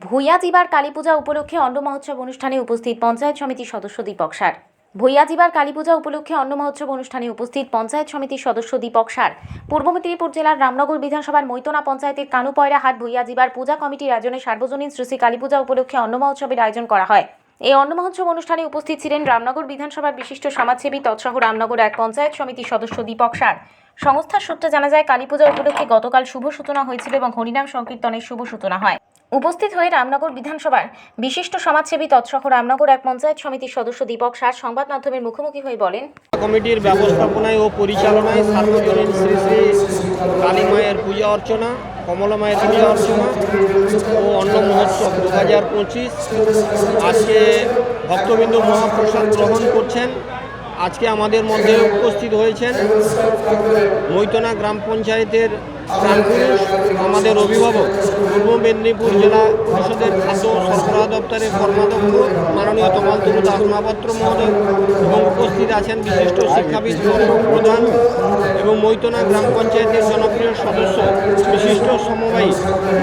ভূঁইয়াজিবার কালীপূজা উপলক্ষে অন্ন মহোৎসব অনুষ্ঠানে উপস্থিত পঞ্চায়েত সমিতির সদস্য দীপক সার। ভূঁইয়াজিবার কালীপূজা উপলক্ষে অন্ন মহোৎসব অনুষ্ঠানে উপস্থিত পঞ্চায়েত সমিতির সদস্য দীপক সার। পূর্ব মেদিনীপুর জেলার রামনগর বিধানসভার মৈতনা পঞ্চায়েতের কানুপয়রা হাট ভূঁইয়াজিবার পূজা কমিটির আয়োজনে সার্বজনীন শ্রী কালীপূজা উপলক্ষে অন্ন মহোৎসবের আয়োজন করা হয়। এই অন্ন মহোৎসব অনুষ্ঠানে উপস্থিত ছিলেন রামনগর বিধানসভার বিশিষ্ট সমাজসেবী তৎসহ রামনগর এক পঞ্চায়েত সমিতির সদস্য দীপক সার। সংস্থার সূত্রে জানা যায়, কালীপূজা উপলক্ষে গতকাল শুভ সূচনা হয়েছিল এবং হরিনাম সংকীর্তনের শুভ সূচনা হয়। উপস্থিত হয়ে রামনগর বিধানসভার বিশিষ্ট সমাজসেবী তৎসহ রামনগর এক পঞ্চায়েত সমিতির সদস্য দীপক সার সংবাদ মাধ্যমের মুখোমুখি হয়ে বলেন, কমিটির ব্যবস্থাপনায় ও পরিচালনায় সার্বজনীন শ্রী শ্রী কালী মায়ের পূজা অর্চনা, কমলা মায়ের পূজা অর্চনা ও অন্ন মহোৎসব 2025 আজকে ভক্তবৃন্দ মহাপ্রসাদ গ্রহণ করছেন। আজকে আমাদের মধ্যে উপস্থিত হয়েছেন মৈতনা গ্রাম পঞ্চায়েতের প্রাণপুরুষ, আমাদের অভিভাবক, পূর্ব মেদিনীপুর জেলা পরিষদের খাদ্য সরবরাহ দপ্তরের কর্মাধ্যক্ষ মাননীয় তমালতরু দাস মহাপাত্র মহোদয়, এবং উপস্থিত আছেন বিশিষ্ট শিক্ষাবিদ প্রধান এবং মৈতনা গ্রাম পঞ্চায়েতের জনপ্রিয় সদস্য বিশিষ্ট সমবায়ী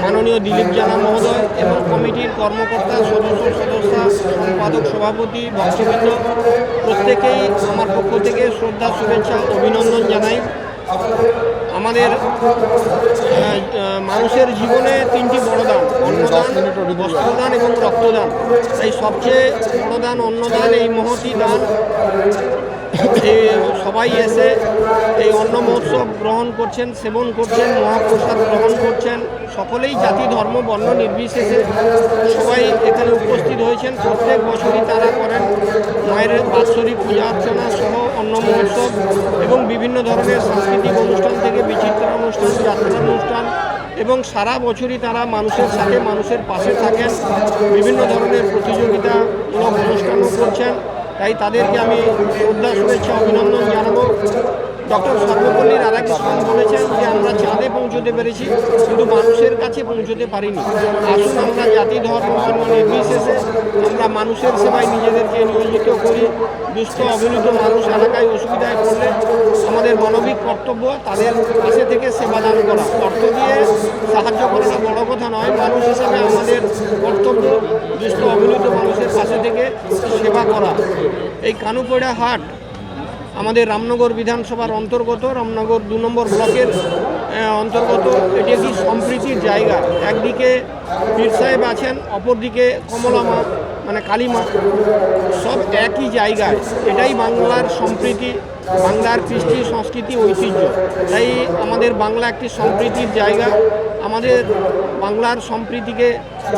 মাননীয় দিলীপ জানা মহোদয় এবং কমিটির কর্মকর্তা, সদস্য, সম্পাদক, সভাপতি, ভক্তবৃন্দ প্রত্যেকেই আমার পক্ষ থেকে শ্রদ্ধা, শুভেচ্ছা, অভিনন্দন জানাই। আমাদের মানুষের জীবনে তিনটি বড় দান: অন্নদান, বস্ত্রদান এবং রক্তদান। তাই সবচেয়ে বড় দান অন্নদান। এই মহতী দান সবাই এসে এই অন্ন মহোৎসব গ্রহণ করছেন, সেবন করছেন, মহাপ্রসাদ গ্রহণ করছেন। সকলেই জাতি, ধর্ম, বর্ণ নির্বিশেষে সবাই এখানে উপস্থিত হয়েছেন। প্রত্যেক বছরই তারা করেন মায়ের বাৎসরিক পূজা অর্চনা সহ অন্ন মহোৎসব এবং বিভিন্ন ধরনের সাংস্কৃতিক অনুষ্ঠান থেকে বিচিত্র অনুষ্ঠান, যাত্রা অনুষ্ঠান, এবং সারা বছরই তারা মানুষের সাথে, মানুষের পাশে থাকেন। বিভিন্ন ধরনের প্রতিযোগিতামূলক অনুষ্ঠানও করছেন। তাই তাদেরকে আমি শ্রদ্ধা, শুভেচ্ছা, অভিনন্দন জানাবো। ডক্টর সর্বপল্লী রাধাকৃষ্ণন বলেছেন যে আমরা চাঁদে পৌঁছতে পেরেছি, কিন্তু মানুষের কাছে পৌঁছতে পারিনি। আসুন আমরা জাতি, ধর্ম, বর্ণ নির্বিশেষে আমরা মানুষের সেবায় নিজেদেরকে নিয়োজিত করি। দুস্থ, অবহেলিত মানুষ এলাকায় অসুবিধায় পড়লে আমাদের মানবিক কর্তব্য তাদের পাশে থেকে সেবাদান করা। অর্থ দিয়ে সাহায্য করাটা বড় কথা নয়, মানুষ হিসাবে আমাদের কর্তব্য দুস্থ, অবহেলিত মানুষের পাশে থেকে সেবা করা। এই কানুপয়রা হাট আমাদের রামনগর বিধানসভার অন্তর্গত, রামনগর 2 নম্বর ব্লকের অন্তর্গত। এটি একটি সম্প্রীতির জায়গা। একদিকে পীর সাহেব আছেন, অপরদিকে কমলা মা মানে কালী মা, সব একই জায়গায়। এটাই বাংলার সম্প্রীতি, বাংলার কৃষ্টি, সংস্কৃতি, ঐতিহ্য। তাই আমাদের বাংলা একটি সম্প্রীতির জায়গা। আমাদের বাংলার সম্প্রীতিকে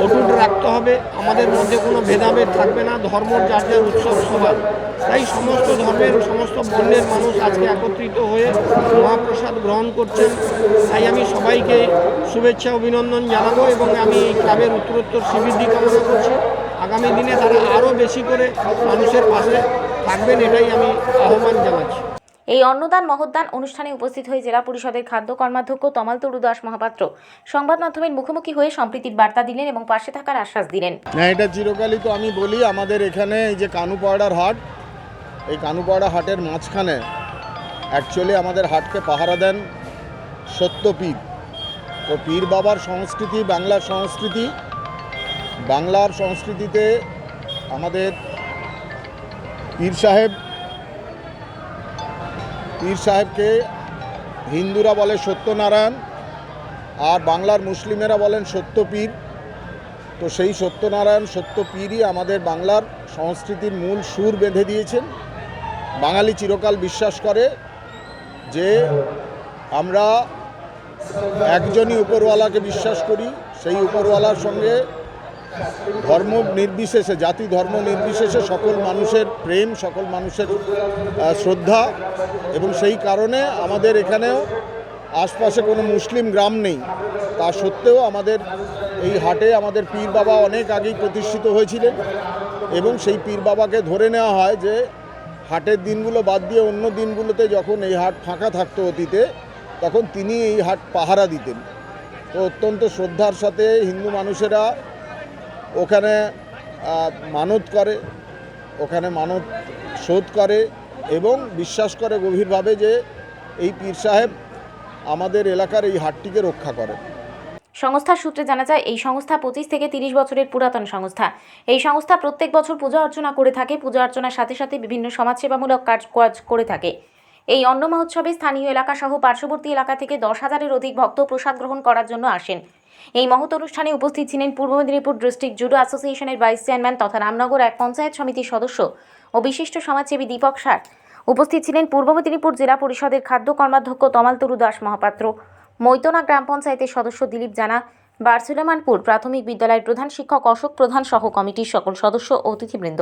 অটুট রাখতে হবে। আমাদের মধ্যে কোনো ভেদাভেদ থাকবে না। ধর্ম যার যার উৎসব সবার। তাই সমস্ত ধর্মের, সমস্ত বর্ণের মানুষ আজকে একত্রিত হয়ে মহাপ্রসাদ গ্রহণ করছেন। তাই আমি সবাইকে শুভেচ্ছা, অভিনন্দন জানাবো এবং আমি এই ক্লাবের উত্তরোত্তর শ্রীবৃদ্ধি কামনা করছি। আগামী দিনে তারা আরও বেশি করে মানুষের পাশে থাকবেন, এটাই আমি আহ্বান জানাচ্ছি। এই অন্নদান মহোদ্দান অনুষ্ঠানে উপস্থিত হয়ে জেলা পরিষদের খাদ্য কর্মাধ্যক্ষ তমালতরু দাস মহাপাত্র সংবাদ মাধ্যমের মুখোমুখি হয়ে সম্প্রীতির বার্তা দিলেন এবং পাশে থাকার আশ্বাস দিলেন। না, এটা চিরকালই তো আমি বলি, আমাদের এখানে এই যে কানুপয়রার হাট, এই কানুপয়রা হাটের মাঝখানে অ্যাকচুয়ালি আমাদের হাটকে পাহারা দেন সত্য পীর। তো পীর বাবার সংস্কৃতি, বাংলার সংস্কৃতিতে আমাদের পীর সাহেবকে হিন্দুরা বলে সত্যনারায়ণ, আর বাংলার মুসলিমেরা বলেন সত্য পীর। তো সেই সত্যনারায়ণ, সত্য পীরই আমাদের বাংলার সংস্কৃতির মূল সুর বেঁধে দিয়েছেন। বাঙালি চিরকাল বিশ্বাস করে যে আমরা একজনই উপরওয়ালাকে বিশ্বাস করি। সেই উপরওয়ালার সঙ্গে ধর্ম নির্বিশেষে, জাতি ধর্ম নির্বিশেষে সকল মানুষের প্রেম, সকল মানুষের শ্রদ্ধা, এবং সেই কারণে আমাদের এখানেও আশপাশে কোনো মুসলিম গ্রাম নেই। তা সত্ত্বেও আমাদের এই হাটে আমাদের পীর বাবা অনেক আগেই প্রতিষ্ঠিত হয়েছিলেন, এবং সেই পীর বাবাকে ধরে নেওয়া হয় যে হাটের দিনগুলো বাদ দিয়ে অন্য দিনগুলোতে যখন এই হাট ফাঁকা থাকতো অতীতে, তখন তিনি এই হাট পাহারা দিতেন। তো অত্যন্ত শ্রদ্ধার সাথে হিন্দু মানুষেরা ওখানে মানত করে, ওখানে মানত শোধ করে এবং বিশ্বাস করে গভীরভাবে যে এই পীর সাহেব আমাদের এলাকার এই হাটটিকে রক্ষা করে। সংস্থার সূত্রে জানা যায়, এই সংস্থা 25 থেকে 30 বছরের পুরাতন সংস্থা। এই সংস্থা প্রত্যেক বছর পূজা অর্চনা করে থাকে। পূজা অর্চনার সাথে সাথে বিভিন্ন সমাজসেবামূলক কাজ করে থাকে। এই অন্ন মহোৎসবে স্থানীয় এলাকা সহ পার্শ্ববর্তী এলাকা থেকে 10,000-এর অধিক ভক্ত প্রসাদ গ্রহণ করার জন্য আসেন। এই মহৎ অনুষ্ঠানে উপস্থিত ছিলেন পূর্ব মেদিনীপুর ডিস্ট্রিক্ট জুডো অ্যাসোসিয়েশনের ভাইস চেয়ারম্যান তথা রামনগর এক পঞ্চায়েত সমিতির সদস্য ও বিশিষ্ট সমাজসেবী দীপক সার। উপস্থিত ছিলেন পূর্ব মেদিনীপুর জেলা পরিষদের খাদ্য কর্মাধ্যক্ষ তমাল তরু দাস মহাপাত্র, মৈতনা গ্রাম পঞ্চায়েতের সদস্য দিলীপ জানা, বারসুলেমানপুর প্রাথমিক বিদ্যালয়ের প্রধান শিক্ষক অশোক প্রধান সহ কমিটির সকল সদস্য ও অতিথিবৃন্দ।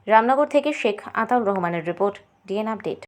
রামনগর থেকে শেখ আতাউর রহমানের রিপোর্ট, ডিএন আপডেট।